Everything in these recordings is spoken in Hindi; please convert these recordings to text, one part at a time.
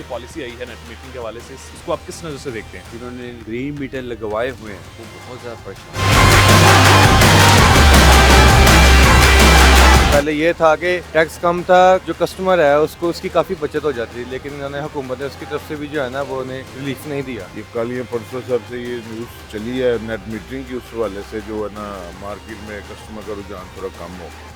पॉलिसी आई है नेट मीटरिंग के हवाले से, इसको आप किस नज़र से देखते हैं? जिन्होंने ग्रीन मीटर लगवाए हुए हैं वो बहुत ज़्यादा परेशान हैं। पहले ये था कि टैक्स कम था, जो कस्टमर है उसको उसकी काफ़ी बचत हो जाती है, लेकिन इन्होंने हुकूमत ने उसकी तरफ से भी जो है ना वो उन्हें रिलीफ नहीं दिया। ये कल या परसों साहब से ये न्यूज़ चली है नेट मीटरिंग की, उस हवाले से जो है ना मार्केट में कस्टमर का रुझान थोड़ा कम हो गया।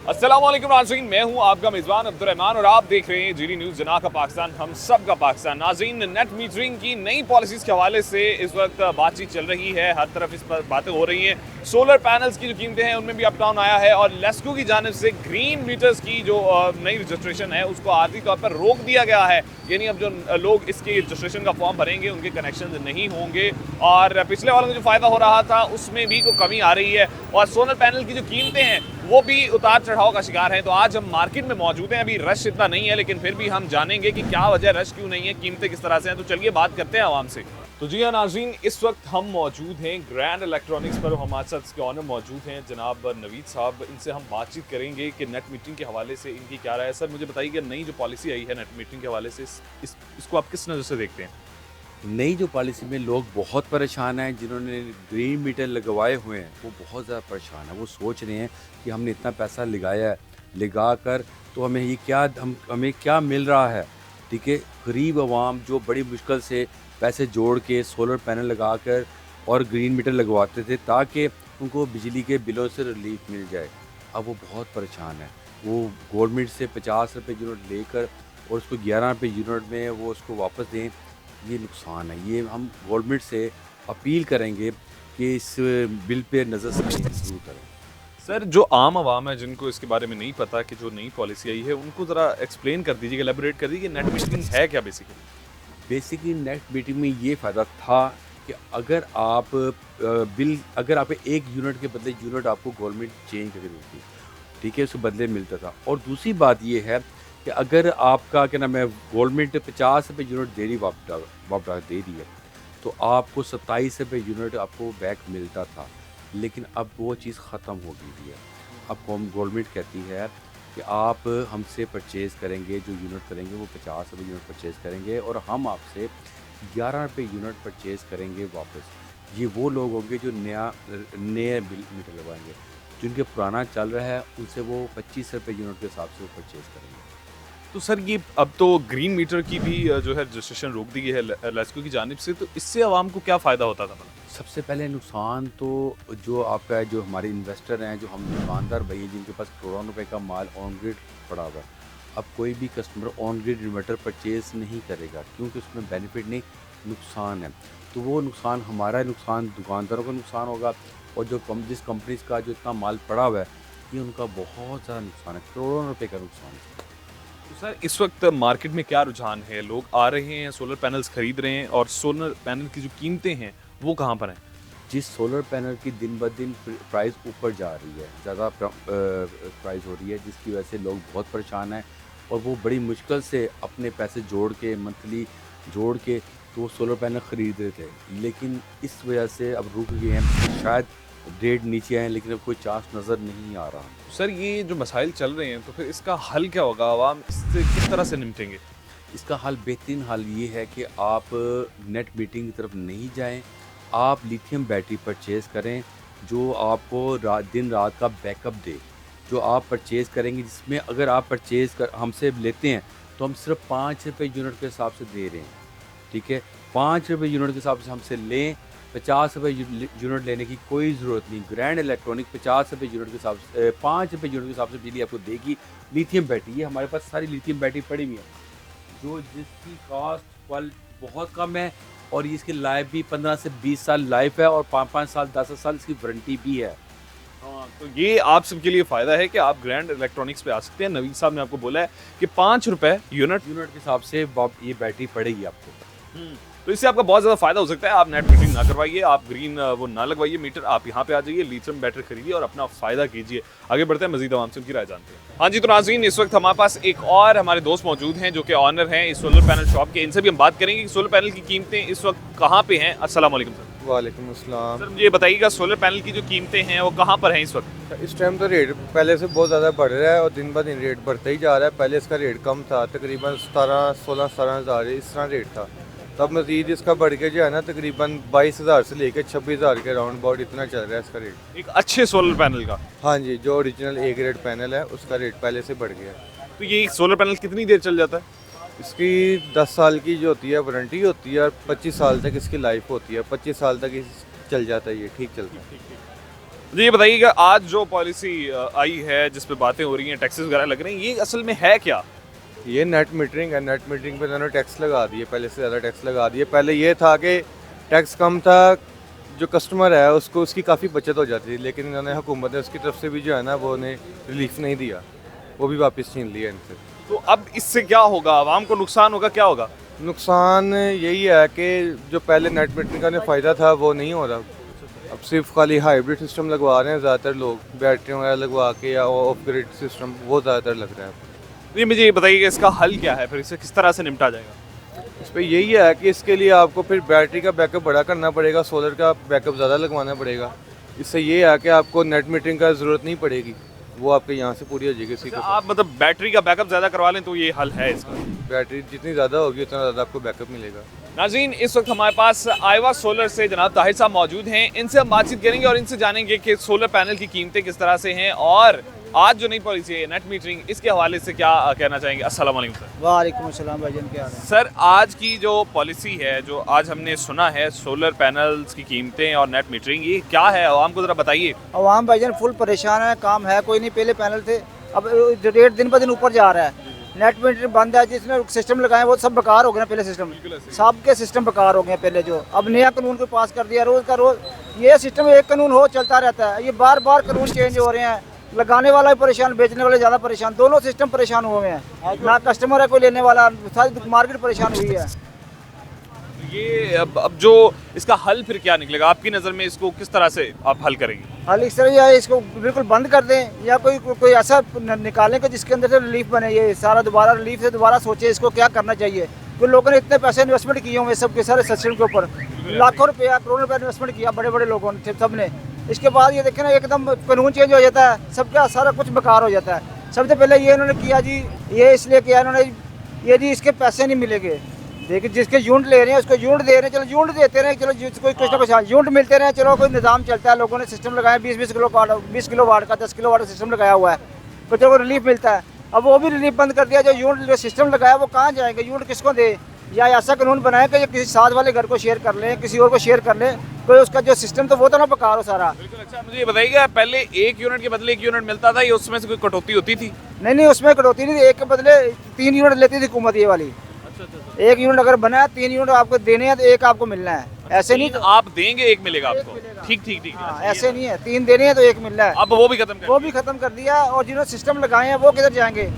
अस्सलाम वालेकुम नाज़रीन, मैं हूं आपका मेज़बान अब्दुर्रहमान और आप देख रहे हैं जीडी न्यूज़ जना का पाकिस्तान, हम सब का पाकिस्तान। नाज़रीन, नेट मीटरिंग की नई पॉलिसीज़ के हवाले से इस वक्त बातचीत चल रही है, हर तरफ इस पर बातें हो रही हैं। सोलर पैनल्स की जो कीमतें हैं उनमें भी अप डाउन आया है और लेस्को की जानिब से ग्रीन मीटर्स की जो नई रजिस्ट्रेशन है उसको आर्जी तौर पर रोक दिया गया है। यानी अब जो लोग इसके रजिस्ट्रेशन का फॉर्म भरेंगे उनके कनेक्शन नहीं होंगे और पिछले वालों को जो फ़ायदा हो रहा था उसमें भी कोई कमी आ रही है और सोलर पैनल की जो कीमतें हैं वो भी उतार चढ़ाव का शिकार है। तो आज हम मार्केट में मौजूद हैं, अभी रश इतना नहीं है लेकिन फिर भी हम जानेंगे कि क्या वजह, रश क्यों नहीं है, कीमतें किस तरह से हैं। तो चलिए बात करते हैं आवाम से। तो जी हाँ नाज़रीन, इस वक्त हम मौजूद हैं ग्रैंड इलेक्ट्रॉनिक्स पर, हमारे साथ इसके ऑनर मौजूद हैं जनाब नवीद साहब। इनसे हम बातचीत करेंगे कि नेट मीटरिंग के हवाले से इनकी क्या राय है। सर मुझे बताइए कि नई जो पॉलिसी आई है नेट मीटरिंग के हवाले से इसको आप किस नज़र से देखते हैं? नई जो पॉलिसी में लोग बहुत परेशान हैं, जिन्होंने ग्रीन मीटर लगवाए हुए हैं वो बहुत ज़्यादा परेशान है। वो सोच रहे हैं कि हमने इतना पैसा लगाया है, लगा कर तो हमें ये क्या हमें क्या मिल रहा है। ठीक है, गरीब आवाम जो बड़ी मुश्किल से पैसे जोड़ के सोलर पैनल लगा कर और ग्रीन मीटर लगवाते थे ताकि उनको बिजली के बिलों से रिलीफ मिल जाए, अब वो बहुत परेशान है। वो गवर्नमेंट से 50 रुपये यूनिट लेकर और उसको 11 रुपये यूनिट में वो उसको वापस दें, ये नुकसान है। ये हम गवर्नमेंट से अपील करेंगे कि इस बिल पे नज़र से ज़रूर करें। सर जो आम आवाम है जिनको इसके बारे में नहीं पता कि जो नई पॉलिसी आई है उनको ज़रा एक्सप्लेन कर दीजिए, एलेबोरेट कर दीजिए कि नेट मीटरिंग है क्या बेसिकली नेट मीटरिंग में ये फ़ायदा था कि अगर आप अगर आप एक यूनिट के बदले यूनिट आपको गवर्नमेंट चेंज करके देती, ठीक है, उसके बदले मिलता था। और दूसरी बात ये है कि अगर आपका क्या नाम है गवर्नमेंट 50 रुपये यूनिट दे रही वापस दे रही है तो आपको 27 रुपये यूनिट आपको बैक मिलता था, लेकिन अब वो चीज़ ख़त्म हो गई है। अब गवर्नमेंट कहती है कि आप हमसे परचेज़ करेंगे, जो यूनिट करेंगे वो 50 रुपये यूनिट परचेज़ करेंगे और हम आपसे 11 रुपये यूनिट परचेज़ करेंगे वापस। ये वो लोग होंगे जो नए बिल मीटर लगवाएंगे, जिनके पुराना चल रहा है उनसे वो 25 रुपये यूनिट के हिसाब से वो परचेज़ करेंगे। तो सर ये अब तो ग्रीन मीटर की भी जो है रजिस्ट्रेशन रोक दी गई है लेस्को की जानिब से, तो इससे आवाम को क्या फ़ायदा होता था? सबसे पहले नुकसान तो जो आपका है, जो हमारे इन्वेस्टर हैं, जो हम दुकानदार भाई हैं जिनके पास करोड़ों रुपए का माल ऑन ग्रिड पड़ा हुआ है, अब कोई भी customer on grid inverter purchase नहीं करेगा क्योंकि उसमें बेनिफिट नहीं, नुकसान है। तो वो नुकसान हमारा नुकसान, दुकानदारों का नुकसान होगा और जो जिस कंपनीज का जो इतना माल पड़ा हुआ है ये उनका बहुत ज़्यादा नुकसान है, करोड़ों रुपये का नुकसान है। तो सर इस वक्त मार्केट में क्या रुझान है? लोग आ रहे हैं, सोलर पैनल्स खरीद रहे हैं और सोलर पैनल की जो कीमतें हैं वो कहाँ पर हैं? जिस सोलर पैनल की दिन ब दिन प्राइस ऊपर जा रही है, ज़्यादा प्राइस हो रही है, जिसकी वजह से लोग बहुत परेशान हैं और वो बड़ी मुश्किल से अपने पैसे जोड़ के मंथली जोड़ के तो सोलर पैनल ख़रीद रहे थे, लेकिन इस वजह से अब रुक गए हैं। शायद रेट नीचे आए लेकिन अब कोई चांस नज़र नहीं आ रहा। सर ये जो मसाइल चल रहे हैं तो फिर इसका हल क्या होगा? आवाम इससे किस तरह से निपटेंगे? इसका हल, बेहतरीन हल ये है कि आप नेट मीटरिंग की तरफ नहीं जाएं, आप लिथियम बैटरी परचेज़ करें जो आपको दिन रात का बैकअप दे, जो आप परचेज़ करेंगे, जिसमें अगर आप हमसे लेते हैं तो हम सिर्फ 5 रुपये यूनिट के हिसाब से दे रहे हैं। ठीक है, 5 रुपये यूनिट के हिसाब से हमसे लें, 50 रुपये यूनिट लेने की कोई ज़रूरत नहीं। ग्रैंड इलेक्ट्रॉनिक 50 रुपये यूनिट के हिसाब से 5 रुपये यूनिट के हिसाब से बिजली आपको देगी। लिथियम बैटरी, ये हमारे पास सारी लिथियम बैटरी पड़ी हुई है जो जिसकी कॉस्ट बहुत कम है और इसकी लाइफ भी 15 से 20 साल लाइफ है और 5-5 साल 10 साल इसकी वारंटी भी है। हाँ, तो ये आप सबके लिए फ़ायदा है कि आप ग्रैंड इलेक्ट्रॉनिक्स पे आ सकते हैं। नवीद साहब ने आपको बोला है कि 5 रुपये यूनिट के हिसाब से ये बैटरी पड़ेगी आपको। तो इससे आपका बहुत ज़्यादा फायदा हो सकता है। आप नेट मीटरिंग ना करवाइए, आप ग्रीन वो ना लगवाइए मीटर, आप यहाँ पे आ जाइए, लिथियम बैटरी खरीदिए और अपना फ़ायदा कीजिए। आगे बढ़ते हैं, मजीद आवाम से उनकी राय जानते हैं। हाँ जी, तो नाज़रीन इस वक्त हमारे पास एक और हमारे दोस्त मौजूद हैं जो कि ऑनर हैं इस सोलर पैनल शॉप के। इनसे भी हम बात करेंगे कि सोलर पैनल की कीमतें इस वक्त कहाँ पे हैं। अस्सलाम वालेकुम सर। वालेकुम अस्सलाम। सर मुझे ये बताइएगा सोलर पैनल की जो कीमतें हैं वो कहाँ पर हैं इस वक्त? इस टाइम तो रेट पहले से बहुत ज़्यादा बढ़ रहा है और दिन ब दिन रेट बढ़ता ही जा रहा है। पहले इसका रेट कम था, तकरीबन 17 हज़ार इस तरह रेट था। तब मज़ीद इसका बढ़ के जो है ना तकरीबन 22,000 से लेकर 26,000 के राउंड अबाउट इतना चल रहा है इसका रेट। एक अच्छे सोलर पैनल का। हाँ जी, जो ओरिजिनल ए ग्रेड पैनल है उसका रेट पहले से बढ़ गया है। तो ये सोलर पैनल कितनी देर चल जाता है? इसकी 10 साल की जो होती है वारंटी होती है और 25 साल तक इसकी लाइफ होती है। 25 साल तक चल जाता है, ये ठीक चलता है। मुझे ये बताइएगा आज जो पॉलिसी आई है जिस पे बातें हो रही हैं, टैक्सेस वगैरह लग रहे हैं, ये असल में है क्या? ये नेट मीटरिंग है। नेट मीटरिंग पे उन्होंने टैक्स लगा दिए, पहले से ज़्यादा टैक्स लगा दिए। पहले ये था कि टैक्स कम था, जो कस्टमर है उसको उसकी काफ़ी बचत हो जाती थी, लेकिन इन्होंने हुकूमत ने उसकी तरफ से भी जो है ना वो उन्हें रिलीफ नहीं दिया, वो भी वापस छीन लिया इनसे। तो अब इससे क्या होगा? आवाम को नुकसान होगा? क्या होगा? नुकसान यही है कि जो पहले नेट मीटरिंग का फ़ायदा था वो नहीं हो रहा। अब सिर्फ खाली हाइब्रिड सिस्टम लगवा रहे हैं ज़्यादातर लोग, बैटरी वगैरह लगवा के या ऑफ ग्रिड सिस्टम, वो ज़्यादातर लग रहा है। ये मुझे ये बताइएगा इसका हल क्या है, फिर इसे किस तरह से निपटा जाएगा? इस पर यही है कि इसके लिए आपको फिर बैटरी का बैकअप बड़ा करना पड़ेगा, सोलर का बैकअप ज़्यादा लगवाना पड़ेगा। इससे ये है कि आपको नेट मीटरिंग का ज़रूरत नहीं पड़ेगी, वो आपके यहाँ से पूरी हो जाएगी। इसी को आप मतलब बैटरी का बैकअप ज़्यादा करवा लें तो ये हल है इसका? बैटरी जितनी ज़्यादा होगी उतना ज़्यादा आपको बैकअप मिलेगा। नाज़रीन, इस वक्त हमारे पास आइवा सोलर से जनाब ताहिर साहब मौजूद हैं। इनसे हम बातचीत करेंगे और इनसे जानेंगे कि सोलर पैनल की कीमतें किस तरह से हैं और आज जो नई पॉलिसी है नेट मीटरिंग, इसके हवाले से क्या कहना चाहेंगे। अस्सलाम वालेकुम सर। वालेकुम अस्सलाम भाईजान, क्या हाल है? सर आज की जो पॉलिसी है, जो आज हमने सुना है सोलर पैनल्स की कीमतें और नेट मीटरिंग, ये क्या है आवाम को ज़रा बताइए। अवाम भाईजान फुल परेशान है, काम है कोई नहीं। पहले पैनल थे, अब रेट दिन ब दिन ऊपर जा रहा है। नेट मीटरिंग बंद है, जिसने सिस्टम लगाए वो सब बेकार हो गए। पहले सिस्टम सबके सिस्टम बेकार हो गए पहले जो, अब नया कानून को पास कर दिया। रोज़ का रोज़ ये सिस्टम एक कानून हो चलता रहता है, ये बार बार कानून चेंज हो रहे हैं। लगाने वाला भी परेशान, बेचने वाले ज़्यादा परेशान, दोनों सिस्टम परेशान हुए हैं। ना कस्टमर है कोई लेने वाला, सारी मार्केट परेशान हुई है। ये अब जो इसका हल फिर क्या निकलेगा आपकी नज़र में? इसको किस तरह से आप हल करेंगे? हाल इस तरह या इसको बिल्कुल बंद कर दें या कोई ऐसा निकालें कि जिसके अंदर से रिलीफ बने। ये सारा दोबारा रिलीफ से दोबारा सोचे इसको क्या करना चाहिए। तो लोगों ने इतने पैसे इन्वेस्टमेंट किए हुए सब के सारे सिस्टम के ऊपर, लाखों रुपया करोड़ों रुपया इन्वेस्टमेंट किया बड़े बड़े लोगों ने, सब ने। इसके बाद ये देखें ना एकदम कानून चेंज हो जाता है, सबका सारा कुछ बेकार हो जाता है। सबसे पहले ये इन्होंने किया जी, ये इसलिए किया इन्होंने ये जी इसके पैसे नहीं मिलेंगे। देखिए जिसके यूनिट ले रहे हैं उसको यूनिट दे रहे हैं, चलो यूनिट देते रहे, चलो जिसको कुछ ना कुछ यूनिट मिलते रहे, चलो कोई निज़ाम चलता है। लोगों ने सिस्टम लगाया 20 किलो वाट का 10 किलो वाट का सिस्टम लगाया हुआ है, तो चलो रिलीफ मिलता है। अब वो भी रिलीफ बंद कर दिया। जो यूनिट जो सिस्टम लगाया वो कहाँ जाएंगे, यूनिट किसको दे? या ऐसा कानून बनाए कि किसी साथ वाले घर को शेयर कर लें, किसी और को शेयर कर लें, कोई उसका जो सिस्टम तो वो तो ना बेकार हो सारा। बिल्कुल। अच्छा मुझे ये बताइएगा, पहले एक यूनिट के बदले एक यूनिट मिलता था, ये उसमें से कोई कटौती होती थी? नहीं, उसमें कटौती नहीं थी। एक के बदले 3 यूनिट लेती थी हुकूमत ये वाली। एक यूनिट अगर बना है 3 यूनिट आपको देने हैं तो एक आपको मिलना है, ऐसे नहीं। आप देंगे एक मिलेगा आपको? ठीक ठीक ठीक। हाँ, ऐसे नहीं है, 3 देने हैं तो एक मिलना है। अब वो भी खत्म कर दिया। और जिन्होंने सिस्टम लगाए हैं वो किधर जाएंगे?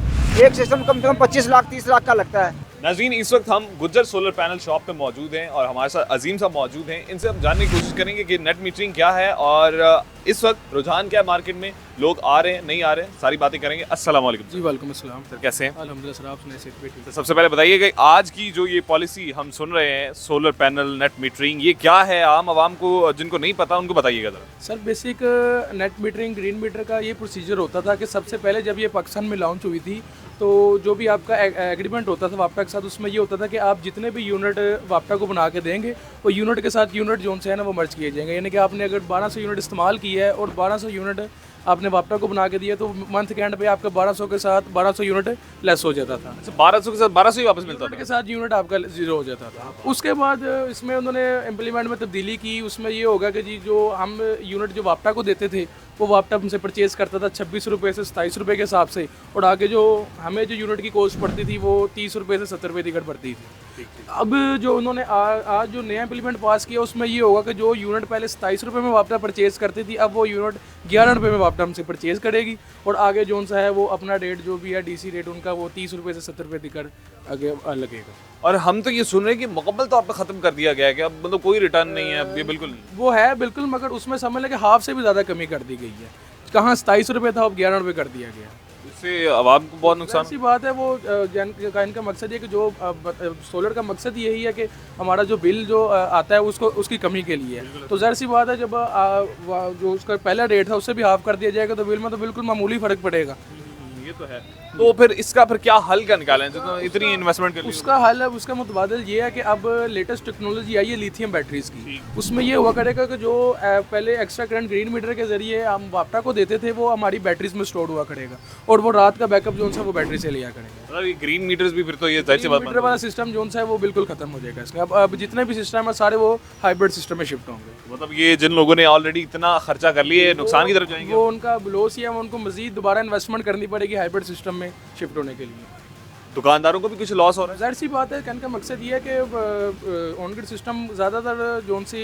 एक सिस्टम कम से कम 25 लाख 30 लाख का लगता है। नाज़रीन, इस वक्त हम गुज्जर सोलर पैनल शॉप पे मौजूद हैं और हमारे साथ अजीम साहब मौजूद हैं। इनसे हम जानने की कोशिश करेंगे कि नेट मीटरिंग क्या है और इस वक्त रुझान क्या है मार्केट में, लोग आ रहे हैं नहीं आ रहे हैं, सारी बातें करेंगे। अस्सलाम वालेकुम। जी वालेकुम अस्सलाम। सर कैसे हैं? अल्हम्दुलिल्लाह सर, आप सुनाइए? सेहत पे ठीक तो सबसे पहले बताइए कि आज की जो ये पॉलिसी हम सुन रहे हैं सोलर पैनल नेट मीटरिंग, ये क्या है? आम आवाम को जिनको नहीं पता उनको बताइएगा ज़रा। Sir basic net metering green meter का ये प्रोसीजर होता था कि सबसे पहले जब ये पाकिस्तान में लॉन्च हुई थी तो जो भी आपका एग्रीमेंट होता था वापटा के साथ, उसमें ये होता था कि आप जितने भी यूनिट वापटा को बना के देंगे वो यूनिट के साथ यूनिट जोन से है ना वो मर्ज किए जाएंगे। यानी कि आपने अगर 1200 यूनिट इस्तेमाल की है और 1200 यूनिट आपने वापटा को बना के दिया तो मंथ के एंड पे आपका 1200 के साथ 1200 यूनिट लेस हो जाता था। 1200 के साथ 1200 ही वापस मिलता था? के साथ यूनिट आपका जीरो हो जाता था। उसके बाद इसमें उन्होंने इम्प्लीमेंट में तब्दीली की। उसमें ये होगा कि जी जो हम यूनिट जो वापटा को देते थे वो वापटा हमसे परचेज़ करता था 26 रुपये से 27 रुपये के हिसाब से, और आगे जो हमें जो यूनिट की कॉस्ट पड़ती थी वो 30 रुपये से 70 रुपये टिकट पड़ती थी। अब जो उन्होंने आज जो नया इम्प्लीमेंट पास किया उसमें ये होगा कि जो यूनिट पहले 27 रुपये में वापटा परचेज़ करती थी, अब वो यूनिट 11 रुपये में वापटा हमसे परचेज़ करेगी, और आगे जो सा है वो अपना रेट जो भी है डीसी रेट उनका वो 30 रुपये से 70 रुपये टिकट आगे लगेगा। और हम तो ये सुन रहे हैं कि मुकम्मल तौर पर ख़त्म कर दिया गया है कि अब मतलब कोई रिटर्न नहीं है अब, ये बिल्कुल नहीं। वो है बिल्कुल, मगर उसमें समझ लें कि हाफ से भी ज़्यादा कमी कर दी गई है। कहाँ 27 रुपये था अब 11 रुपये कर दिया गया। इससे आवाम को बहुत नुकसान ऐसी बात है वो इनका मकसद ये कि जो सोलर का मकसद यही है कि हमारा जो बिल जो आता है उसको उसकी कमी के लिए है। तो ज़ाहिर सी बात है जब जो उसका पहला रेट था उससे भी हाफ कर दिया जाएगा तो बिल में तो बिल्कुल मामूली फ़र्क पड़ेगा। ये तो है। तो फिर इसका फिर क्या हल क्या निकालें जो तो इतनी इन्वेस्टमेंट के लिए? उसका हल है, उसका मुतबादिल ये है कि अब लेटेस्ट टेक्नोलॉजी आई है लिथियम बैटरीज की। उसमें ये हुआ करेगा कि जो पहले एक्स्ट्रा करंट ग्रीन मीटर के जरिए हम वापटा को देते थे वो हमारी बैटरीज में स्टोर हुआ करेगा और वो रात का बैकअप जोन सा वो बैटरी से लिया करेगा। मतलब ये ग्रीन मीटर्स भी फिर तो ये जाहिर सी बात मीटर वाला सिस्टम जोन सा है वो बिल्कुल खत्म हो जाएगा इसका। अब जितने भी सिस्टम है सारे वो हाइब्रिड सिस्टम में शिफ्ट होंगे। मतलब ये जिन लोगों ने ऑलरेडी इतना खर्चा कर लिए नुकसान की तरफ जाएंगे। वो उनका लॉस ही है, उनको मजीद दोबारा इन्वेस्टमेंट करनी पड़ेगी हाइब्रिड सिस्टम में शिफ्ट होने के लिए। दुकानदारों को भी कुछ लॉस हो रहा है। जाहिर सी बात है, कहने का मकसद ये है कि ऑन ग्रिड सिस्टम ज़्यादातर जोन सी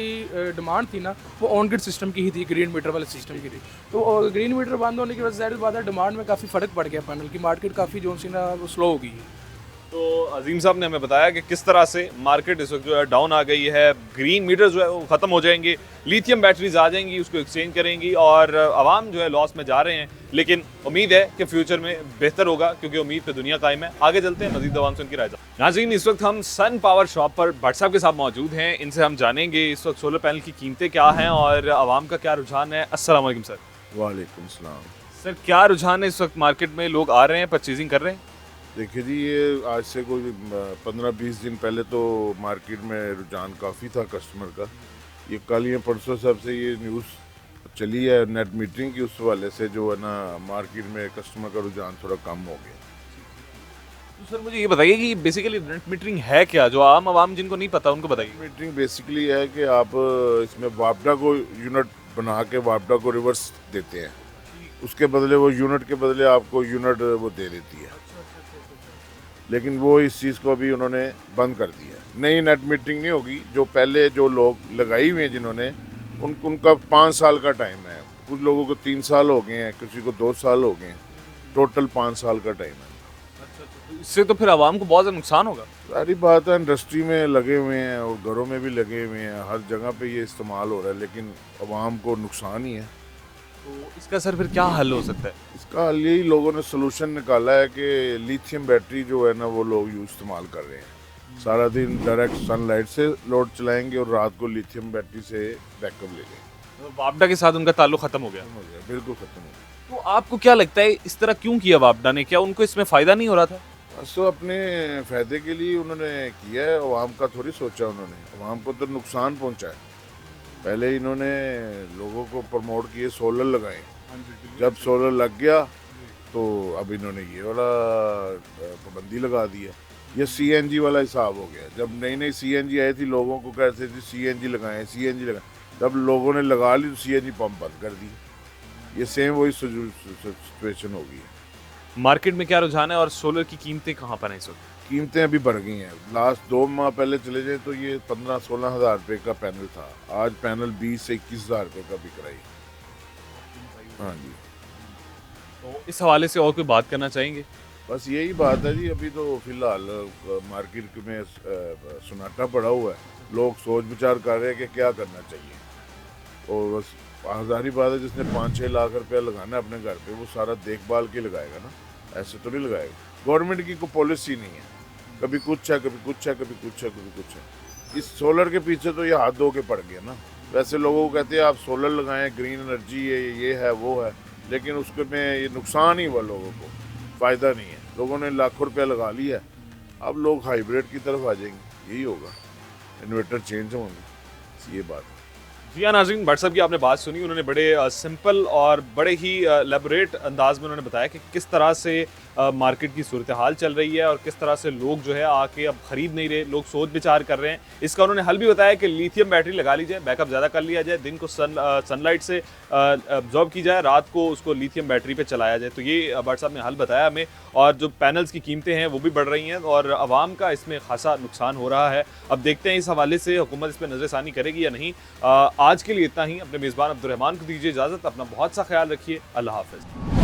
डिमांड थी ना वो ऑन ग्रिड सिस्टम की ही थी, ग्रीन मीटर वाले सिस्टम की थी। तो ग्रीन मीटर बंद होने की वजह से जाहिर बात है डिमांड में काफ़ी फ़र्क पड़ गया, पैनल की मार्केट काफ़ी जोन सी ना वो स्लो हो गई है। तो अजीम साहब ने हमें बताया कि किस तरह से मार्केट इस वक्त जो है डाउन आ गई है, ग्रीन मीटर जो है वो ख़त्म हो जाएंगे, लिथियम बैटरीज आ जाएंगी, उसको एक्सचेंज करेंगी और आवाम जो है लॉस में जा रहे हैं। लेकिन उम्मीद है कि फ्यूचर में बेहतर होगा क्योंकि उम्मीद पे दुनिया कायम है। आगे चलते हैं, मजीद आवाम से उनकी राय जानते हैं। नाज़रीन, इस वक्त हम सन पावर शॉप पर भट्ट साहब के साथ मौजूद हैं। इनसे हम जानेंगे इस वक्त सोलर पैनल की कीमतें क्या हैं और आवाम का क्या रुझान है। अस्सलाम वालेकुम सर। वालेकुम सलाम। सर, क्या रुझान है इस वक्त मार्केट में? लोग आ रहे हैं, परचेजिंग कर रहे हैं? देखिए जी, ये आज से कोई 15-20 दिन पहले तो मार्केट में रुझान काफ़ी था कस्टमर का। ये कल या परसों सब से ये न्यूज़ चली है नेट मीटरिंग की, उस हवाले से जो है ना मार्केट में कस्टमर का रुझान थोड़ा कम हो गया। तो सर मुझे ये बताइए कि बेसिकली नेट मीटरिंग है क्या, जो आम आवाम जिनको नहीं पता उनको बताइए। मीटरिंग बेसिकली है कि आप इसमें वापडा को यूनिट बना के वापडा को रिवर्स देते हैं, उसके बदले वो यूनिट के बदले आपको यूनिट वो दे देती है। लेकिन वो इस चीज़ को अभी उन्होंने बंद कर दिया। नई नेट मीटरिंग नहीं होगी, जो पहले जो लोग लगाई हुई हैं जिन्होंने उनका 5 साल का टाइम है। कुछ लोगों को 3 साल हो गए हैं, किसी को 2 साल हो गए हैं, टोटल 5 साल का टाइम है। इससे तो फिर आवाम को बहुत ज़्यादा नुकसान होगा। सारी बात है, इंडस्ट्री में लगे हुए हैं और घरों में भी लगे हुए हैं, हर जगह पे ये इस्तेमाल हो रहा है, लेकिन आवाम को नुकसान ही है। तो इसका सर फिर क्या हल हो सकता है? इसका हल यही लोगों ने सोल्यूशन निकाला है कि लिथियम बैटरी जो है ना वो लोग इस्तेमाल कर रहे हैं। सारा दिन डायरेक्ट सनलाइट से लोड चलाएंगे और रात को लिथियम बैटरी से बैकअप ले लेंगे। तो वापडा के साथ उनका ताल्लुक ख़त्म हो गया। बिल्कुल ख़त्म हो गया। तो आपको क्या लगता है इस तरह क्यों किया वापडा ने? क्या उनको इसमें फ़ायदा नहीं हो रहा था? बस तो अपने फ़ायदे के लिए उन्होंने किया है, अवाम का थोड़ी सोचा उन्होंने। अवाम को तो नुकसान पहुँचा है। पहले इन्होंने लोगों को प्रमोट किए सोलर लगाएं, जब सोलर लग गया तो अब इन्होंने ये वाला पाबंदी लगा दिया। ये सीएनजी वाला हिसाब हो गया। जब नई नई सीएनजी आई थी लोगों को कहते थे सीएनजी लगाएं, सीएनजी लगाएं, जब लोगों ने लगा ली तो सीएनजी पंप बंद कर दी। ये सेम वही सिचुएशन हो गई है। मार्केट में क्या रुझान है और सोलर की कीमतें कहाँ पर हैं इस वक्त? कीमतें अभी बढ़ गई हैं। लास्ट 2 माह पहले चले जाए तो ये 15-16 हज़ार रुपये का पैनल था, आज पैनल 20 से 21 हज़ार रुपये का बिक रहा है। हाँ जी। तो इस हवाले से और कोई बात करना चाहेंगे? बस यही बात है जी, अभी तो फिलहाल मार्केट में सन्नाटा पड़ा हुआ है, लोग सोच विचार कर रहे हैं कि क्या करना चाहिए। और बस हज़ारी बात है, जिसने 5-6 लाख रुपया लगाना है अपने घर पे वो सारा देखभाल के लगाएगा ना, ऐसे तो नहीं लगाएगा। गवर्नमेंट की कोई पॉलिसी नहीं है, कभी कुछ है कभी कुछ है कभी कुछ है कभी कुछ है। इस सोलर के पीछे तो ये हाथ धो के पड़ गया ना। वैसे लोगों को कहते हैं आप सोलर लगाएं, ग्रीन एनर्जी है, ये है वो है, लेकिन उसके में ये नुकसान ही हुआ, लोगों को फ़ायदा नहीं है। लोगों ने लाखों रुपया लगा लिया है, अब लोग हाइब्रिड की तरफ आ जाएंगे, यही होगा, इन्वर्टर चेंज होंगे, ये बात है। जी हाँ नाज़रीन, भट्ट साहब की आपने बात सुनी। उन्होंने बड़े सिंपल और बड़े ही एलेबोरेट अंदाज में उन्होंने बताया कि किस तरह से मार्केट की सूरत हाल चल रही है और किस तरह से लोग जो है आके अब ख़रीद नहीं रहे, लोग सोच विचार कर रहे हैं। इसका उन्होंने हल भी बताया कि लिथियम बैटरी लगा ली जाए, बैकअप ज़्यादा कर लिया जाए, दिन को सनलाइट से अब्जॉर्ब की जाए, रात को उसको लिथियम बैटरी पे चलाया जाए। तो ये भट्ट साहब ने हल बताया हमें। और जो पैनल्स की कीमतें हैं वो भी बढ़ रही हैं और आवाम का इसमें खासा नुकसान हो रहा है। अब देखते हैं इस हवाले से हुकूमत इस पर नज़रसानी करेगी या नहीं। आज के लिए इतना ही। अपने मेज़बान अब्दुल रहमान को दीजिए इजाज़त। अपना बहुत सा ख्याल रखिए। अल्लाह हाफ़िज़।